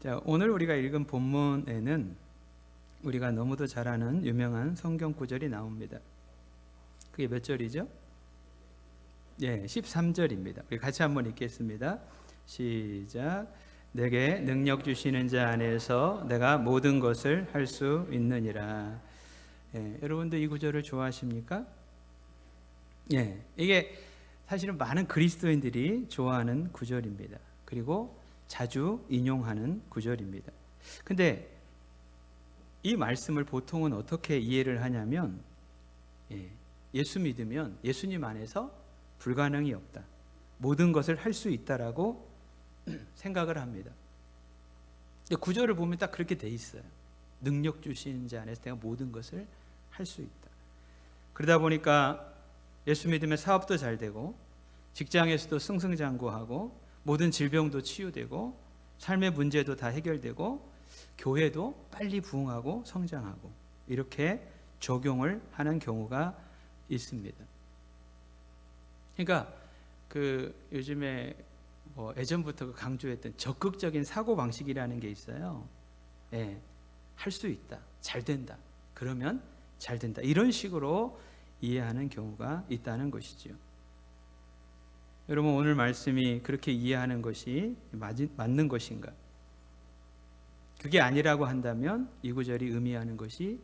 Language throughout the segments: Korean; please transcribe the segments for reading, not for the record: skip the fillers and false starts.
자, 오늘 우리가 읽은 본문에는 우리가 너무도 잘 아는 유명한 성경 구절이 나옵니다. 그게 몇 절이죠? 예, 13절입니다. 우리 같이 한번 읽겠습니다. 시작. 내게 능력 주시는 자 안에서 내가 모든 것을 할 수 있느니라. 예, 여러분도 이 구절을 좋아하십니까? 예, 이게 사실은 많은 그리스도인들이 좋아하는 구절입니다. 그리고 자주 인용하는 구절입니다. 근데 이 말씀을 보통은 어떻게 이해를 하냐면, 예수 믿으면 예수님 안에서 불가능이 없다, 모든 것을 할 수 있다라고 생각을 합니다. 근데 구절을 보면 딱 그렇게 돼 있어요. 능력 주시는 자 안에서 내가 모든 것을 할 수 있다. 그러다 보니까 예수 믿으면 사업도 잘 되고, 직장에서도 승승장구하고, 모든 질병도 치유되고, 삶의 문제도 다 해결되고, 교회도 빨리 부흥하고 성장하고, 이렇게 적용을 하는 경우가 있습니다. 그러니까 요즘에 예전부터 강조했던 적극적인 사고 방식이라는 게 있어요. 할 수 있다, 잘 된다, 그러면 잘 된다, 이런 식으로 이해하는 경우가 있다는 것이죠. 여러분, 오늘 말씀이 그렇게 이해하는 것이 맞는 것인가? 그게 아니라고 한다면 이 구절이 의미하는 것이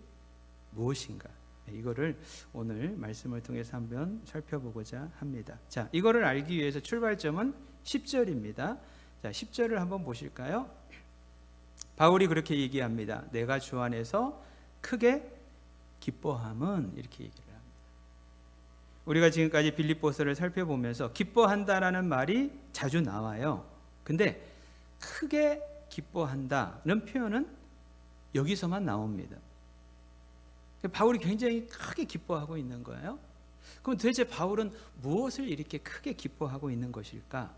무엇인가? 이거를 오늘 말씀을 통해서 한번 살펴보고자 합니다. 자, 이거를 알기 위해서 출발점은 10절입니다. 자, 10절을 한번 보실까요? 바울이 그렇게 얘기합니다. 내가 주 안에서 크게 기뻐함은, 이렇게 얘기를 합니다. 우리가 지금까지 빌립보서를 살펴보면서 기뻐한다라는 말이 자주 나와요. 근데 크게 기뻐한다는 표현은 여기서만 나옵니다. 바울이 굉장히 크게 기뻐하고 있는 거예요. 그럼 도대체 바울은 무엇을 이렇게 크게 기뻐하고 있는 것일까?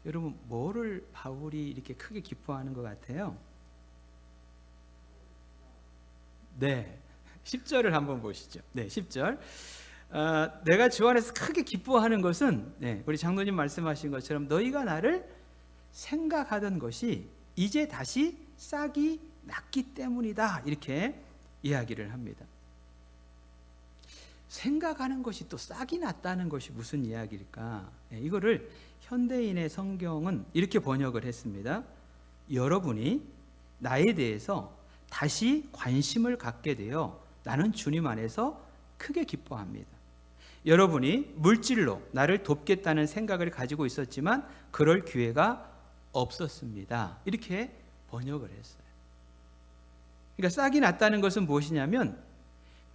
여러분, 뭐를 바울이 이렇게 크게 기뻐하는 것 같아요? 네, 10절을 한번 보시죠. 네, 10절. 내가 주 안에서 크게 기뻐하는 것은, 우리 장로님 말씀하신 것처럼 너희가 나를 생각하던 것이 이제 다시 싹이 났기 때문이다, 이렇게 이야기를 합니다. 생각하는 것이 또 싹이 났다는 것이 무슨 이야기일까? 이거를 현대인의 성경은 이렇게 번역을 했습니다. 여러분이 나에 대해서 다시 관심을 갖게 되어 나는 주님 안에서 크게 기뻐합니다. 여러분이 물질로 나를 돕겠다는 생각을 가지고 있었지만 그럴 기회가 없었습니다. 이렇게 번역을 했어요. 그러니까 싹이 났다는 것은 무엇이냐면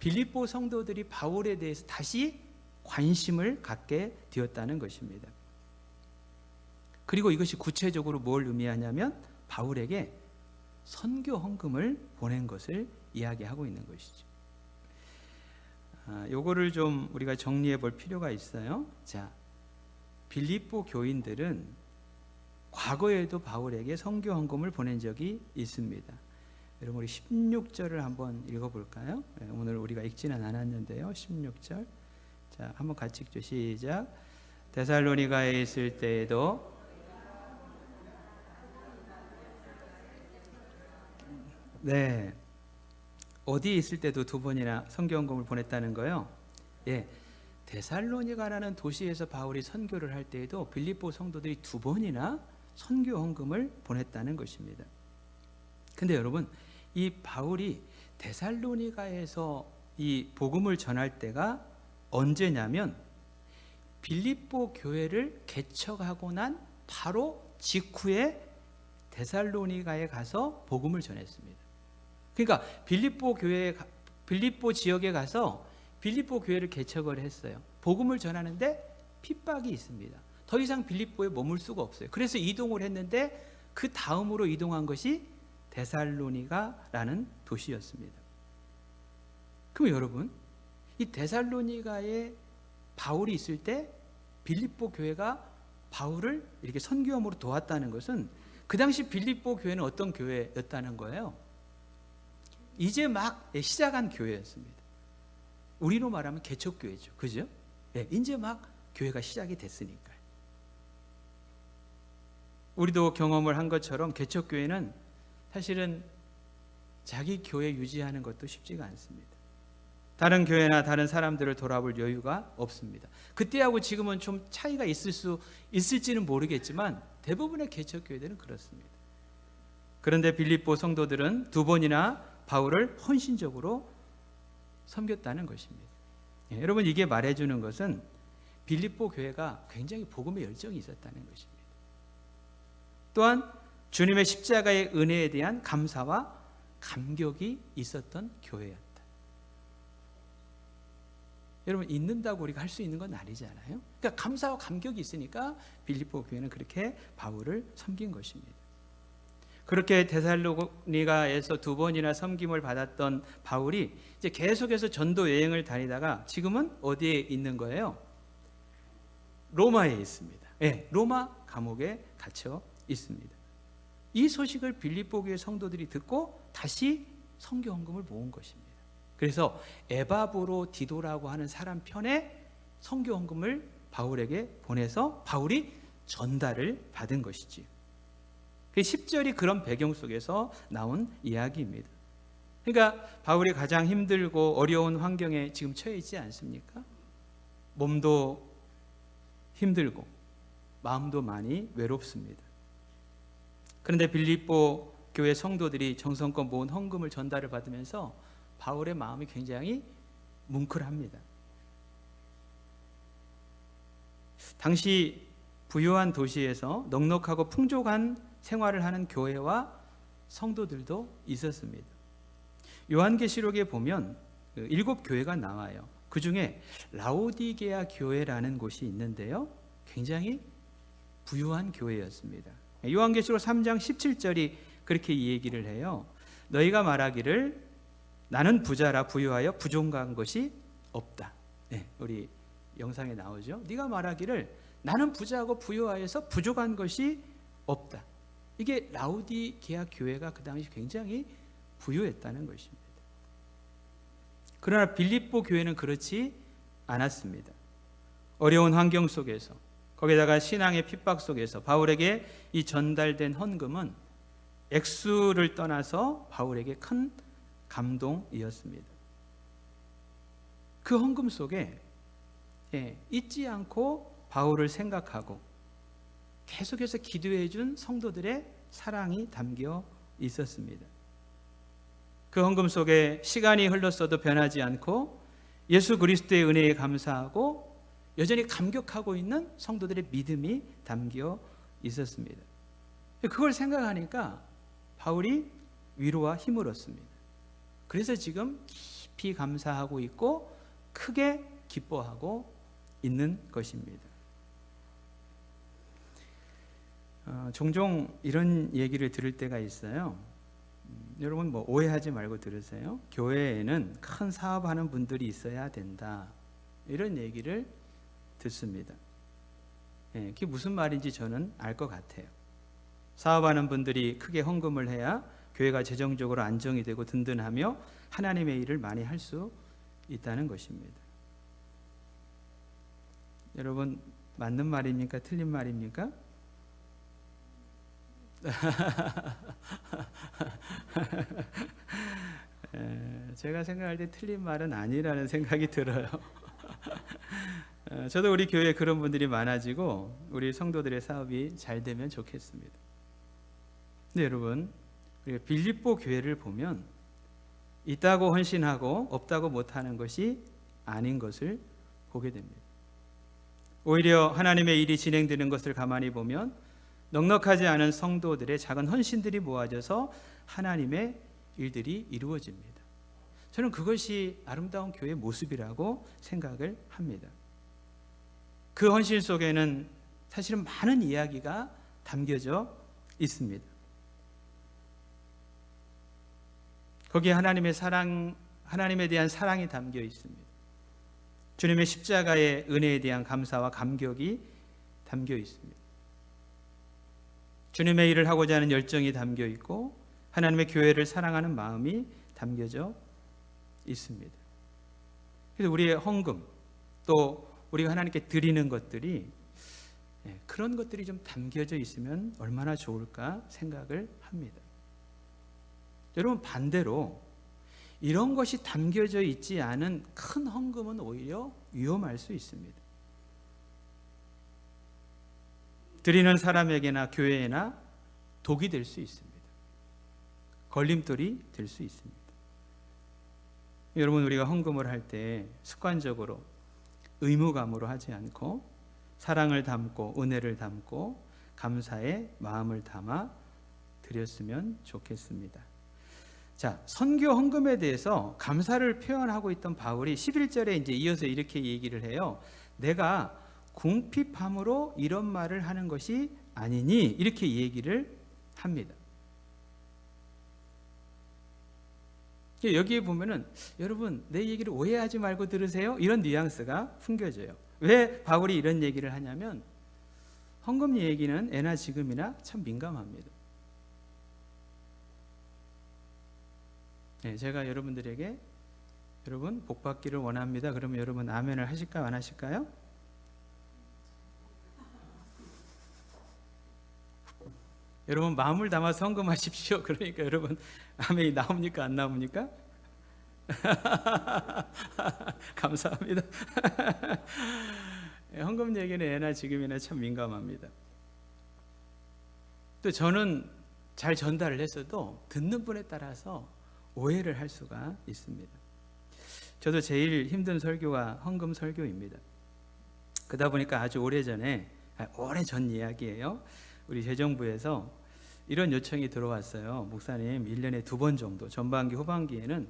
빌립보 성도들이 바울에 대해서 다시 관심을 갖게 되었다는 것입니다. 그리고 이것이 구체적으로 뭘 의미하냐면 바울에게 선교 헌금을 보낸 것을 이야기하고 있는 것이죠. 요거를 좀 우리가 정리해 볼 필요가 있어요. 자, 빌립보 교인들은 과거에도 바울에게 선교 헌금을 보낸 적이 있습니다. 여러분, 우리 16절을 한번 읽어볼까요? 오늘 우리가 읽지는 않았는데요. 16절. 자, 한번 같이 읽죠. 시작. 데살로니가에 있을 때에도 어디에 있을 때도 두 번이나 선교 헌금을 보냈다는 거예요. 데살로니가라는 도시에서 바울이 선교를 할 때에도 빌립보 성도들이 두 번이나 선교 헌금을 보냈다는 것입니다. 근데 여러분, 이 바울이 데살로니가에서 이 복음을 전할 때가 언제냐면 빌립보 교회를 개척하고 난 바로 직후에 데살로니가에 가서 복음을 전했습니다. 그러니까 빌립보 지역에 가서 빌립보 교회를 개척을 했어요. 복음을 전하는데 핍박이 있습니다. 더 이상 빌립보에 머물 수가 없어요. 그래서 이동을 했는데 그 다음으로 이동한 것이 데살로니가라는 도시였습니다. 그럼 여러분, 이 데살로니가에 바울이 있을 때 빌립보 교회가 바울을 이렇게 선교함으로 도왔다는 것은 그 당시 빌립보 교회는 어떤 교회였다는 거예요? 이제 막 시작한 교회였습니다. 우리로 말하면 개척교회죠. 그죠? 이제 막 교회가 시작이 됐으니까요. 우리도 경험을 한 것처럼 개척교회는 사실은 자기 교회 유지하는 것도 쉽지가 않습니다. 다른 교회나 다른 사람들을 돌아볼 여유가 없습니다. 그때하고 지금은 좀 차이가 있을지는 모르겠지만 대부분의 개척교회들은 그렇습니다. 그런데 빌립보 성도들은 2번이나 바울을 헌신적으로 섬겼다는 것입니다. 여러분, 이게 말해주는 것은 빌립보 교회가 굉장히 복음의 열정이 있었다는 것입니다. 또한 주님의 십자가의 은혜에 대한 감사와 감격이 있었던 교회였다. 여러분, 있는다고 우리가 할 수 있는 건 아니잖아요. 그러니까 감사와 감격이 있으니까 빌립보 교회는 그렇게 바울을 섬긴 것입니다. 그렇게 데살로니가에서 2번이나 섬김을 받았던 바울이 이제 계속해서 전도 여행을 다니다가 지금은 어디에 있는 거예요? 로마에 있습니다. 네, 로마 감옥에 갇혀 있습니다. 이 소식을 빌립보 교회 성도들이 듣고 다시 선교 헌금을 모은 것입니다. 그래서 에바브로 디도라고 하는 사람 편에 선교 헌금을 바울에게 보내서 바울이 전달을 받은 것이지요. 10절이 그런 배경 속에서 나온 이야기입니다. 그러니까 바울이 가장 힘들고 어려운 환경에 지금 처해 있지 않습니까? 몸도 힘들고 마음도 많이 외롭습니다. 그런데 빌립보 교회 성도들이 정성껏 모은 헌금을 전달을 받으면서 바울의 마음이 굉장히 뭉클합니다. 당시 부유한 도시에서 넉넉하고 풍족한 생활을 하는 교회와 성도들도 있었습니다. 요한계시록에 보면 7교회가 나와요. 그 중에 라오디게아 교회라는 곳이 있는데요, 굉장히 부유한 교회였습니다. 요한계시록 3장 17절이 그렇게 이 얘기를 해요. 너희가 말하기를 나는 부자라 부유하여 부족한 것이 없다. 네, 우리 영상에 나오죠. 네가 말하기를 나는 부자하고 부유하여서 부족한 것이 없다. 이게 라오디게아 교회가 그 당시 굉장히 부유했다는 것입니다. 그러나 빌립보 교회는 그렇지 않았습니다. 어려운 환경 속에서, 거기다가 신앙의 핍박 속에서 바울에게 이 전달된 헌금은 액수를 떠나서 바울에게 큰 감동이었습니다. 그 헌금 속에 잊지 않고 바울을 생각하고 계속해서 기도해 준 성도들의 사랑이 담겨 있었습니다. 그 헌금 속에 시간이 흘렀어도 변하지 않고 예수 그리스도의 은혜에 감사하고 여전히 감격하고 있는 성도들의 믿음이 담겨 있었습니다. 그걸 생각하니까 바울이 위로와 힘을 얻습니다. 그래서 지금 깊이 감사하고 있고 크게 기뻐하고 있는 것입니다. 종종 이런 얘기를 들을 때가 있어요. 여러분 오해하지 말고 들으세요. 교회에는 큰 사업하는 분들이 있어야 된다, 이런 얘기를 듣습니다. 그게 무슨 말인지 저는 알 것 같아요. 사업하는 분들이 크게 헌금을 해야 교회가 재정적으로 안정이 되고 든든하며 하나님의 일을 많이 할 수 있다는 것입니다. 여러분, 맞는 말입니까? 틀린 말입니까? 제가 생각할 때 틀린 말은 아니라는 생각이 들어요. 저도 우리 교회에 그런 분들이 많아지고 우리 성도들의 사업이 잘 되면 좋겠습니다. 근데 여러분, 우리가 빌립보 교회를 보면 있다고 헌신하고 없다고 못하는 것이 아닌 것을 보게 됩니다. 오히려 하나님의 일이 진행되는 것을 가만히 보면 넉넉하지 않은 성도들의 작은 헌신들이 모아져서 하나님의 일들이 이루어집니다. 저는 그것이 아름다운 교회의 모습이라고 생각을 합니다. 그 헌신 속에는 사실은 많은 이야기가 담겨져 있습니다. 거기에 하나님의 사랑, 하나님에 대한 사랑이 담겨 있습니다. 주님의 십자가의 은혜에 대한 감사와 감격이 담겨 있습니다. 주님의 일을 하고자 하는 열정이 담겨 있고 하나님의 교회를 사랑하는 마음이 담겨져 있습니다. 그래서 우리의 헌금, 또 우리가 하나님께 드리는 것들이 그런 것들이 좀 담겨져 있으면 얼마나 좋을까 생각을 합니다. 여러분, 반대로 이런 것이 담겨져 있지 않은 큰 헌금은 오히려 위험할 수 있습니다. 드리는 사람에게나 교회에나 독이 될 수 있습니다. 걸림돌이 될 수 있습니다. 여러분, 우리가 헌금을 할 때 습관적으로 의무감으로 하지 않고 사랑을 담고 은혜를 담고 감사의 마음을 담아 드렸으면 좋겠습니다. 자, 선교 헌금에 대해서 감사를 표현하고 있던 바울이 11절에 이제 이어서 이렇게 얘기를 해요. 내가 궁핍함으로 이런 말을 하는 것이 아니니, 이렇게 얘기를 합니다. 여기에 보면은 여러분, 내 얘기를 오해하지 말고 들으세요, 이런 뉘앙스가 풍겨져요. 왜 바울이 이런 얘기를 하냐면 헌금 얘기는 애나 지금이나 참 민감합니다. 제가 여러분들에게 여러분 복 받기를 원합니다, 그러면 여러분 아멘을 하실까요, 안 하실까요? 여러분 마음을 담아서 헌금하십시오. 그러니까 여러분 아멘이 나옵니까, 안 나옵니까? 감사합니다. 헌금 얘기는 애나 지금이나 참 민감합니다. 또 저는 잘 전달을 했어도 듣는 분에 따라서 오해를 할 수가 있습니다. 저도 제일 힘든 설교가 헌금 설교입니다. 그러다 보니까 아주 오래전 이야기예요. 우리 재정부에서 이런 요청이 들어왔어요. 목사님 1년에 2번 정도, 전반기 후반기에는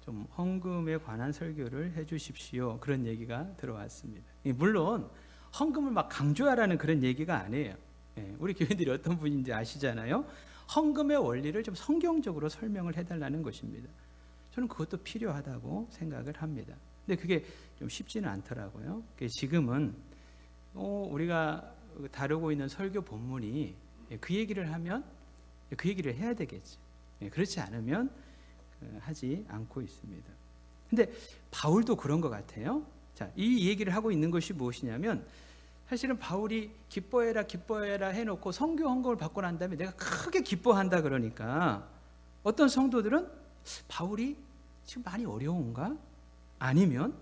좀 헌금에 관한 설교를 해 주십시오, 그런 얘기가 들어왔습니다. 물론 헌금을 막 강조하라는 그런 얘기가 아니에요. 우리 교인들이 어떤 분인지 아시잖아요. 헌금의 원리를 좀 성경적으로 설명을 해달라는 것입니다. 저는 그것도 필요하다고 생각을 합니다. 근데 그게 좀 쉽지는 않더라고요. 지금은 우리가 다루고 있는 설교 본문이 그 얘기를 하면 그 얘기를 해야 되겠지. 그렇지 않으면 하지 않고 있습니다. 근데 바울도 그런 것 같아요. 자, 이 얘기를 하고 있는 것이 무엇이냐면, 사실은 바울이 기뻐해라 기뻐해라 해놓고 선교 헌금을 받고 난 다음에 내가 크게 기뻐한다 그러니까 어떤 성도들은 바울이 지금 많이 어려운가? 아니면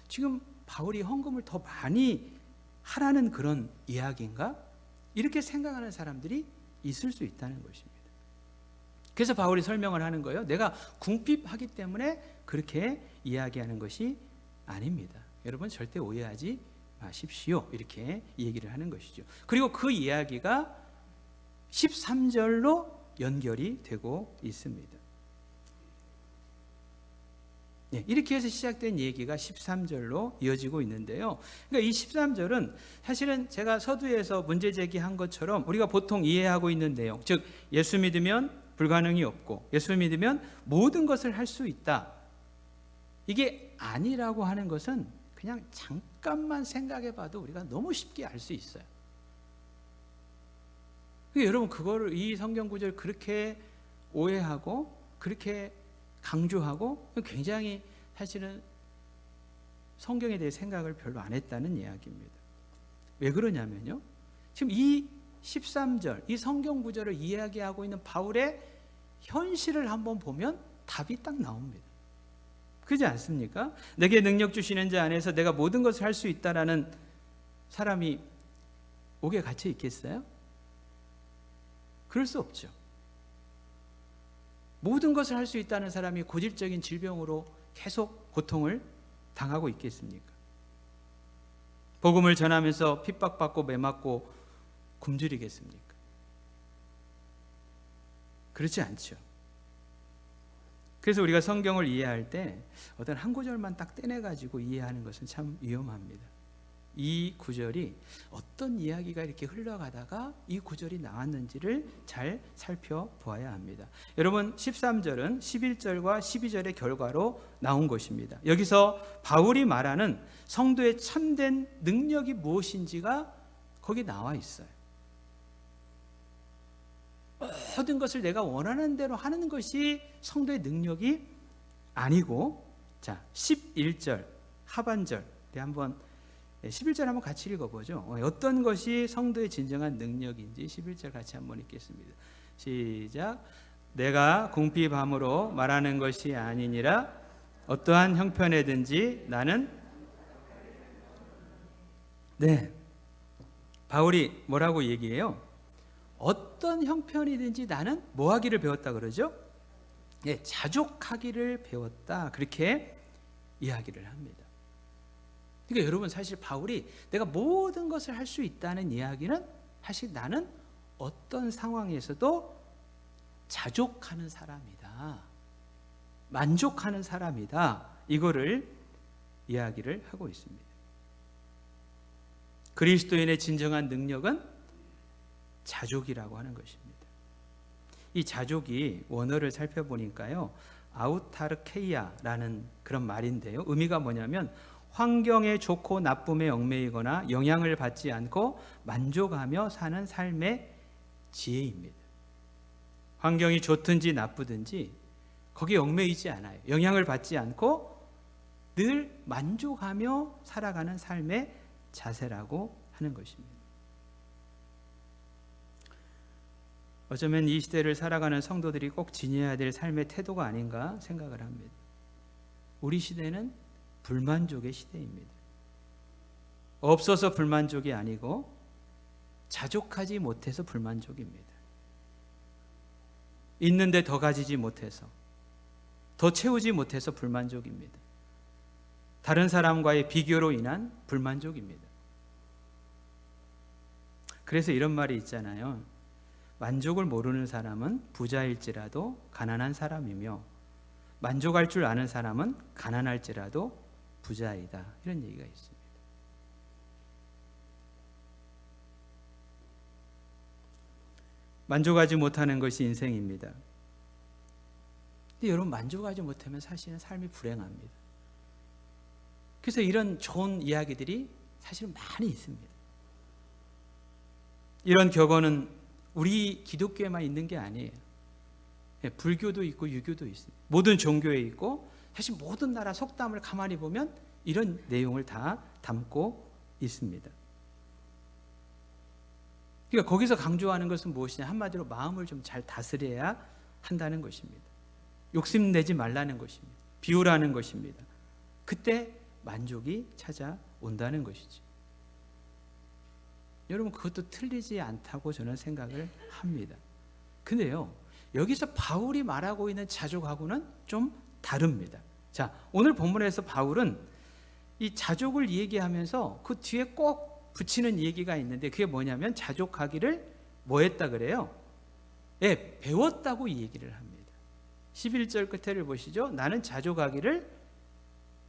지금 바울이 헌금을 더 많이 하라는 그런 이야기인가? 이렇게 생각하는 사람들이 있을 수 있다는 것입니다. 그래서 바울이 설명을 하는 거예요. 내가 궁핍하기 때문에 그렇게 이야기하는 것이 아닙니다. 여러분 절대 오해하지 마십시오, 이렇게 얘기를 하는 것이죠. 그리고 그 이야기가 13절로 연결이 되고 있습니다. 이렇게 해서 시작된 얘기가 13절로 이어지고 있는데요. 그러니까 이 13절은 사실은 제가 서두에서 문제 제기한 것처럼 우리가 보통 이해하고 있는 내용, 즉 예수 믿으면 불가능이 없고 예수 믿으면 모든 것을 할 수 있다, 이게 아니라고 하는 것은 그냥 잠깐만 생각해 봐도 우리가 너무 쉽게 알 수 있어요. 여러분, 그거를 이 성경 구절을 그렇게 오해하고 그렇게 강조하고 굉장히 사실은 성경에 대해 생각을 별로 안 했다는 이야기입니다. 왜 그러냐면요, 지금 이 13절 이 성경 구절을 이야기하고 있는 바울의 현실을 한번 보면 답이 딱 나옵니다. 그렇지 않습니까? 내게 능력 주시는 자 안에서 내가 모든 것을 할 수 있다라는 사람이 옥에 갇혀 있겠어요? 그럴 수 없죠. 모든 것을 할 수 있다는 사람이 고질적인 질병으로 계속 고통을 당하고 있겠습니까? 복음을 전하면서 핍박받고 매맞고 굶주리겠습니까? 그렇지 않죠. 그래서 우리가 성경을 이해할 때 어떤 한 구절만 딱 떼내가지고 이해하는 것은 참 위험합니다. 이 구절이 어떤 이야기가 이렇게 흘러가다가 이 구절이 나왔는지를 잘 살펴보아야 합니다. 여러분, 13절은 11절과 12절의 결과로 나온 것입니다. 여기서 바울이 말하는 성도의 참된 능력이 무엇인지가 거기 나와 있어요. 모든 것을 내가 원하는 대로 하는 것이 성도의 능력이 아니고, 자 11절 하반절에 한번 11절 한번 같이 읽어보죠. 어떤 것이 성도의 진정한 능력인지 11절 같이 한번 읽겠습니다. 시작. 내가 궁핍함으로 말하는 것이 아니니라. 어떠한 형편에든지 나는 바울이 뭐라고 얘기해요? 어떤 형편이든지 나는 뭐 하기를 배웠다 그러죠? 자족하기를 배웠다. 그렇게 이야기를 합니다. 그러니까 여러분, 사실 바울이 내가 모든 것을 할 수 있다는 이야기는 사실 나는 어떤 상황에서도 자족하는 사람이다, 만족하는 사람이다, 이거를 이야기를 하고 있습니다. 그리스도인의 진정한 능력은 자족이라고 하는 것입니다. 이 자족이 원어를 살펴보니까요, 아우타르케이아라는 그런 말인데요, 의미가 뭐냐면 환경에 좋고 나쁨에 얽매이거나 영향을 받지 않고 만족하며 사는 삶의 지혜입니다. 환경이 좋든지 나쁘든지 거기에 얽매이지 않아요. 영향을 받지 않고 늘 만족하며 살아가는 삶의 자세라고 하는 것입니다. 어쩌면 이 시대를 살아가는 성도들이 꼭 지녀야 될 삶의 태도가 아닌가 생각을 합니다. 우리 시대는 불만족의 시대입니다. 없어서 불만족이 아니고 자족하지 못해서 불만족입니다. 있는데 더 가지지 못해서, 더 채우지 못해서 불만족입니다. 다른 사람과의 비교로 인한 불만족입니다. 그래서 이런 말이 있잖아요. 만족을 모르는 사람은 부자일지라도 가난한 사람이며 만족할 줄 아는 사람은 가난할지라도 부자이다. 이런 얘기가 있습니다. 만족하지 못하는 것이 인생입니다. 근데 여러분, 만족하지 못하면 사실은 삶이 불행합니다. 그래서 이런 좋은 이야기들이 사실은 많이 있습니다. 이런 격언은 우리 기독교에만 있는 게 아니에요. 불교도 있고 유교도 있습니다. 모든 종교에 있고, 사실 모든 나라 속담을 가만히 보면 이런 내용을 다 담고 있습니다. 그러니까 거기서 강조하는 것은 무엇이냐? 한마디로 마음을 좀 잘 다스려야 한다는 것입니다. 욕심내지 말라는 것입니다. 비우라는 것입니다. 그때 만족이 찾아온다는 것이죠. 여러분, 그것도 틀리지 않다고 저는 생각을 합니다. 근데요, 여기서 바울이 말하고 있는 자족하고는 좀 다릅니다. 자, 오늘 본문에서 바울은 이 자족을 얘기하면서 그 뒤에 꼭 붙이는 얘기가 있는데, 그게 뭐냐면 자족하기를 뭐 했다 그래요? 배웠다고 이 얘기를 합니다. 11절 끝에를 보시죠. 나는 자족하기를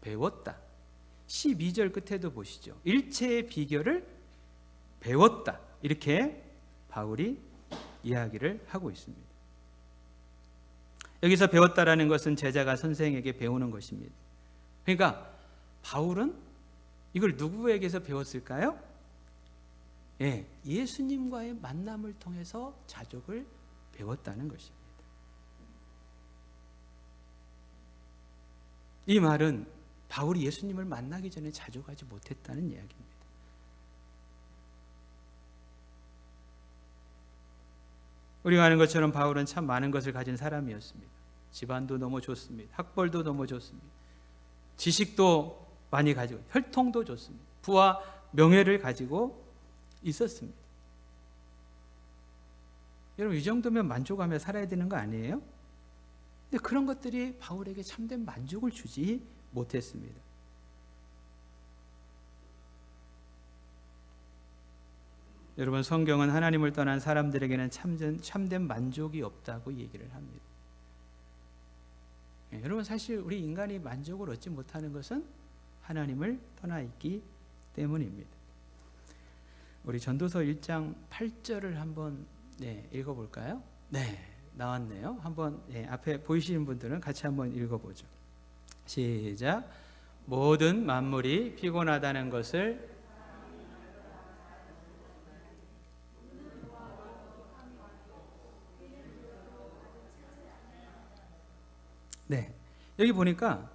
배웠다. 12절 끝에도 보시죠. 일체의 비결을 배웠다. 이렇게 바울이 이야기를 하고 있습니다. 여기서 배웠다라는 것은 제자가 선생에게 배우는 것입니다. 그러니까 바울은 이걸 누구에게서 배웠을까요? 예수님과의 만남을 통해서 자족을 배웠다는 것입니다. 이 말은 바울이 예수님을 만나기 전에 자족하지 못했다는 이야기입니다. 우리가 아는 것처럼 바울은 참 많은 것을 가진 사람이었습니다. 집안도 너무 좋습니다. 학벌도 너무 좋습니다. 지식도 많이 가지고, 혈통도 좋습니다. 부와 명예를 가지고 있었습니다. 여러분, 이 정도면 만족하며 살아야 되는 거 아니에요? 근데 그런 것들이 바울에게 참된 만족을 주지 못했습니다. 여러분, 성경은 하나님을 떠난 사람들에게는 참된 만족이 없다고 얘기를 합니다. 여러분, 사실 우리 인간이 만족을 얻지 못하는 것은 하나님을 떠나 있기 때문입니다. 우리 전도서 1장 8절을 한번 읽어볼까요? 나왔네요. 한번 앞에 보이시는 분들은 같이 한번 읽어보죠. 시작. 모든 만물이 피곤하다는 것을 여기 보니까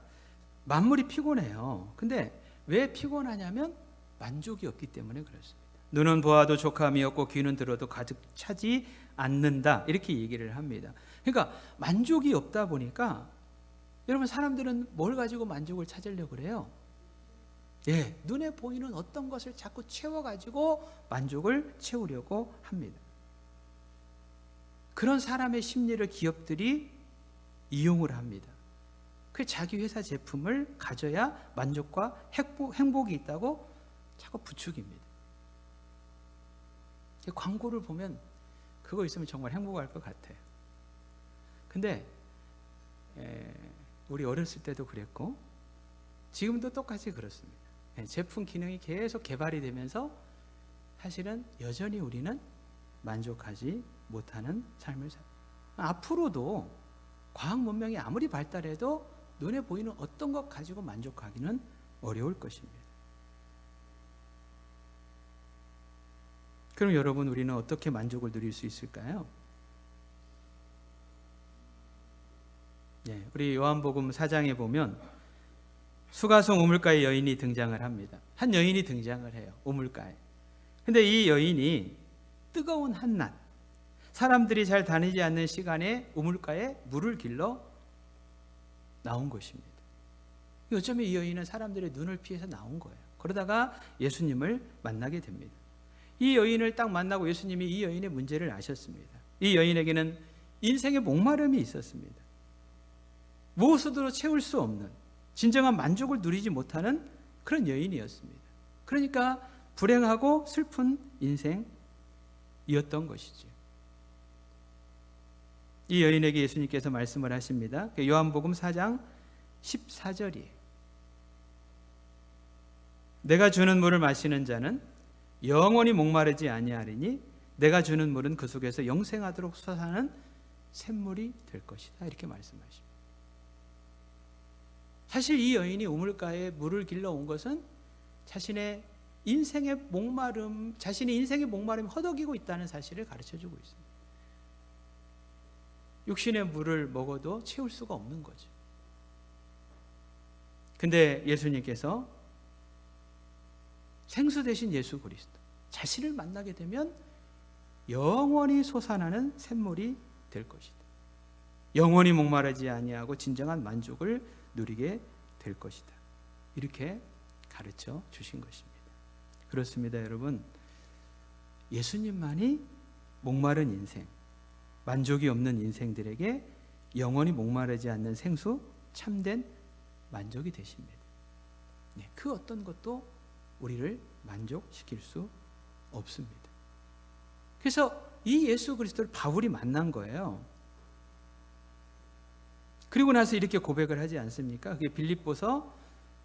만물이 피곤해요. 근데 왜 피곤하냐면 만족이 없기 때문에 그렇습니다. 눈은 보아도 족함이 없고 귀는 들어도 가득 차지 않는다, 이렇게 얘기를 합니다. 그러니까 만족이 없다 보니까 여러분, 사람들은 뭘 가지고 만족을 찾으려고 그래요? 예, 눈에 보이는 어떤 것을 자꾸 채워가지고 만족을 채우려고 합니다. 그런 사람의 심리를 기업들이 이용을 합니다. 그 자기 회사 제품을 가져야 만족과 행복이 있다고 자꾸 부추깁니다. 광고를 보면 그거 있으면 정말 행복할 것 같아요. 근데 우리 어렸을 때도 그랬고 지금도 똑같이 그렇습니다. 제품 기능이 계속 개발이 되면서 사실은 여전히 우리는 만족하지 못하는 삶을 살아요. 앞으로도 과학 문명이 아무리 발달해도 눈에 보이는 어떤 것 가지고 만족하기는 어려울 것입니다. 그럼 여러분, 우리는 어떻게 만족을 누릴 수 있을까요? 우리 요한복음 4장에 보면 수가성 우물가에 여인이 등장을 합니다. 한 여인이 등장을 해요, 우물가에. 근데 이 여인이 뜨거운 한낮, 사람들이 잘 다니지 않는 시간에 우물가에 물을 길러 나온 것입니다. 어쩌면 이 여인은 사람들의 눈을 피해서 나온 거예요. 그러다가 예수님을 만나게 됩니다. 이 여인을 딱 만나고 예수님이 이 여인의 문제를 아셨습니다. 이 여인에게는 인생의 목마름이 있었습니다. 무엇으로도 채울 수 없는, 진정한 만족을 누리지 못하는 그런 여인이었습니다. 그러니까 불행하고 슬픈 인생이었던 것이죠. 이 여인에게 예수님께서 말씀을 하십니다. 요한복음 4장 14절이에요. 내가 주는 물을 마시는 자는 영원히 목마르지 아니하리니 내가 주는 물은 그 속에서 영생하도록 솟아나는 샘물이 될 것이다, 이렇게 말씀하십니다. 사실 이 여인이 우물가에 물을 길러 온 것은 자신의 인생의 목마름, 자신의 인생의 목마름이 허덕이고 있다는 사실을 가르쳐주고 있습니다. 육신의 물을 먹어도 채울 수가 없는 거죠. 근데 예수님께서 생수 대신 예수 그리스도, 자신을 만나게 되면 영원히 솟아나는 샘물이 될 것이다. 영원히 목마르지 아니하고 진정한 만족을 누리게 될 것이다. 이렇게 가르쳐 주신 것입니다. 그렇습니다, 여러분. 예수님만이 목마른 인생, 만족이 없는 인생들에게 영원히 목마르지 않는 생수, 참된 만족이 되십니다. 그 어떤 것도 우리를 만족시킬 수 없습니다. 그래서 이 예수 그리스도를 바울이 만난 거예요. 그리고 나서 이렇게 고백을 하지 않습니까? 그게 빌립보서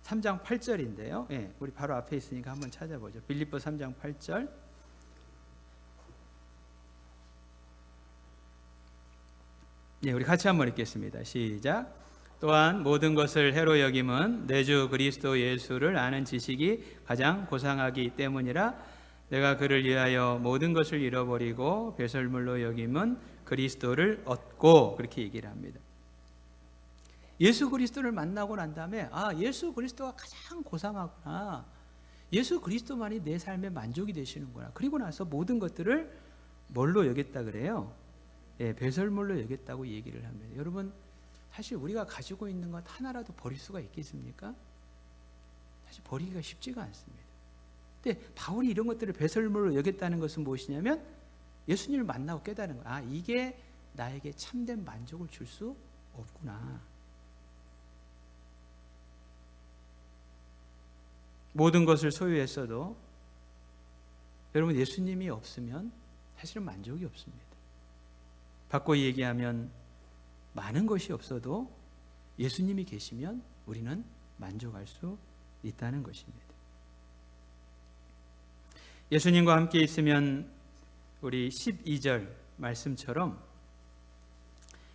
3장 8절인데요. 우리 바로 앞에 있으니까 한번 찾아보죠. 빌립보 3장 8절. 우리 같이 한번 읽겠습니다. 시작. 또한 모든 것을 해로 여김은 내 주 그리스도 예수를 아는 지식이 가장 고상하기 때문이라. 내가 그를 위하여 모든 것을 잃어버리고 배설물로 여김은 그리스도를 얻고, 그렇게 얘기를 합니다. 예수 그리스도를 만나고 난 다음에 예수 그리스도가 가장 고상하구나, 예수 그리스도만이 내 삶의 만족이 되시는구나. 그리고 나서 모든 것들을 뭘로 여겼다 그래요? 배설물로 여겼다고 얘기를 합니다. 여러분, 사실 우리가 가지고 있는 것 하나라도 버릴 수가 있겠습니까? 사실 버리기가 쉽지가 않습니다. 근데 바울이 이런 것들을 배설물로 여겼다는 것은 무엇이냐면 예수님을 만나고 깨달은 거예요. 이게 나에게 참된 만족을 줄 수 없구나. 모든 것을 소유했어도 여러분, 예수님이 없으면 사실은 만족이 없습니다. 바꿔 얘기하면 많은 것이 없어도 예수님이 계시면 우리는 만족할 수 있다는 것입니다. 예수님과 함께 있으면 우리 12절 말씀처럼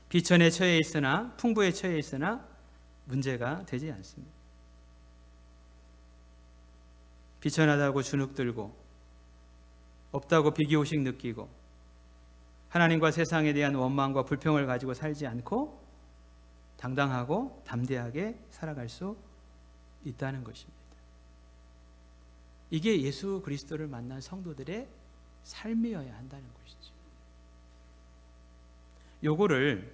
비천에 처해 있으나, 풍부에 처해 있으나 문제가 되지 않습니다. 비천하다고 주눅들고, 없다고 비교의식 느끼고, 하나님과 세상에 대한 원망과 불평을 가지고 살지 않고 당당하고 담대하게 살아갈 수 있다는 것입니다. 이게 예수 그리스도를 만난 성도들의 삶이어야 한다는 것이죠. 요거를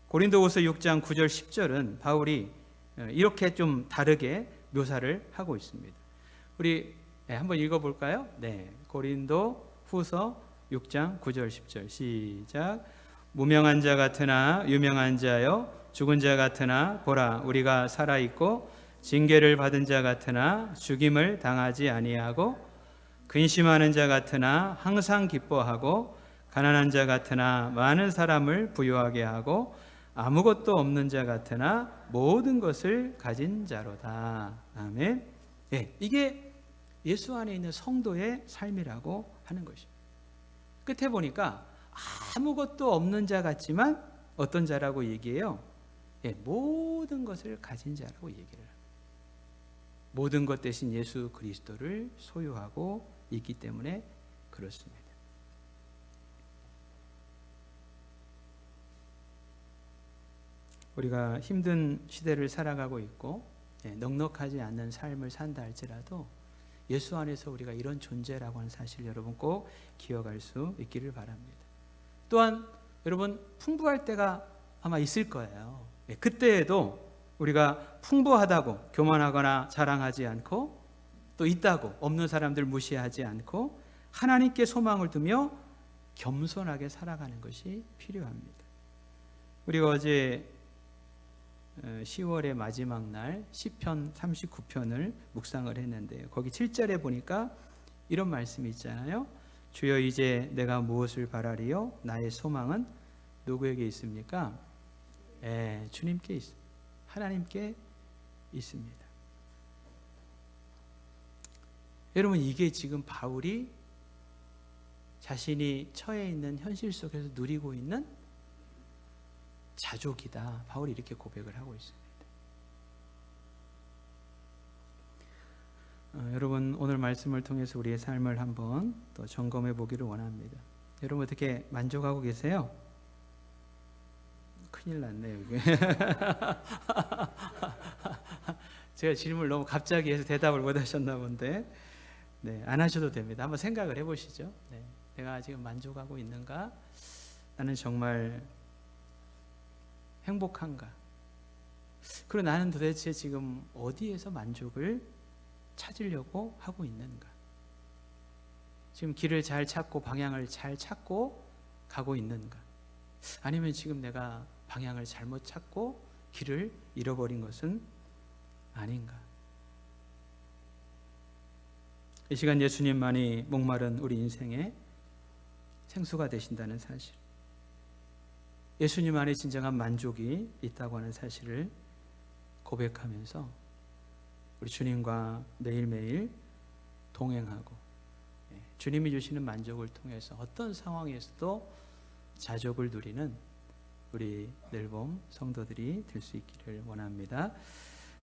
고린도후서 6장 9절 10절은 바울이 이렇게 좀 다르게 묘사를 하고 있습니다. 우리 한번 읽어볼까요? 네, 고린도후서 6장 9절 10절 시작. 무명한 자 같으나 유명한 자여, 죽은 자 같으나 보라 우리가 살아있고, 징계를 받은 자 같으나 죽임을 당하지 아니하고, 근심하는 자 같으나 항상 기뻐하고, 가난한 자 같으나 많은 사람을 부유하게 하고, 아무것도 없는 자 같으나 모든 것을 가진 자로다. 아멘. 예, 이게 예수 안에 있는 성도의 삶이라고 하는 것입니다. 끝에 보니까 아무것도 없는 자 같지만 어떤 자라고 얘기해요? 예, 모든 것을 가진 자라고 얘기를 합니다. 모든 것 대신 예수 그리스도를 소유하고 있기 때문에 그렇습니다. 우리가 힘든 시대를 살아가고 있고 넉넉하지 않는 삶을 산다 할지라도 예수 안에서 우리가 이런 존재라고 하는 사실을 여러분 꼭 기억할 수 있기를 바랍니다. 또한 여러분 풍부할 때가 아마 있을 거예요. 그때에도 우리가 풍부하다고 교만하거나 자랑하지 않고, 또 있다고 없는 사람들 무시하지 않고 하나님께 소망을 두며 겸손하게 살아가는 것이 필요합니다. 우리가 어제 10월의 마지막 날 시편 39편을 묵상을 했는데요. 거기 7절에 보니까 이런 말씀이 있잖아요. 주여 이제 내가 무엇을 바라리요? 나의 소망은 누구에게 있습니까? 주님께 있습니다. 하나님께 있습니다. 여러분 이게 지금 바울이 자신이 처해 있는 현실 속에서 누리고 있는 자족이다. 바울이 이렇게 고백을 하고 있습니다. 여러분 오늘 말씀을 통해서 우리의 삶을 한번 또 점검해 보기를 원합니다. 여러분 어떻게 만족하고 계세요? 큰일 났네요 이게. 제가 질문을 너무 갑자기 해서 대답을 못 하셨나 본데, 안 하셔도 됩니다. 한번 생각을 해보시죠. 내가 지금 만족하고 있는가? 나는 정말 행복한가? 그리고 나는 도대체 지금 어디에서 만족을 찾으려고 하고 있는가? 지금 길을 잘 찾고 방향을 잘 찾고 가고 있는가? 아니면 지금 내가 방향을 잘못 찾고 길을 잃어버린 것은 아닌가? 이 시간 예수님만이 목마른 우리 인생의 생수가 되신다는 사실, 예수님 안에 진정한 만족이 있다고 하는 사실을 고백하면서 우리 주님과 매일매일 동행하고 주님이 주시는 만족을 통해서 어떤 상황에서도 자족을 누리는 우리 늘봄 성도들이 될 수 있기를 원합니다.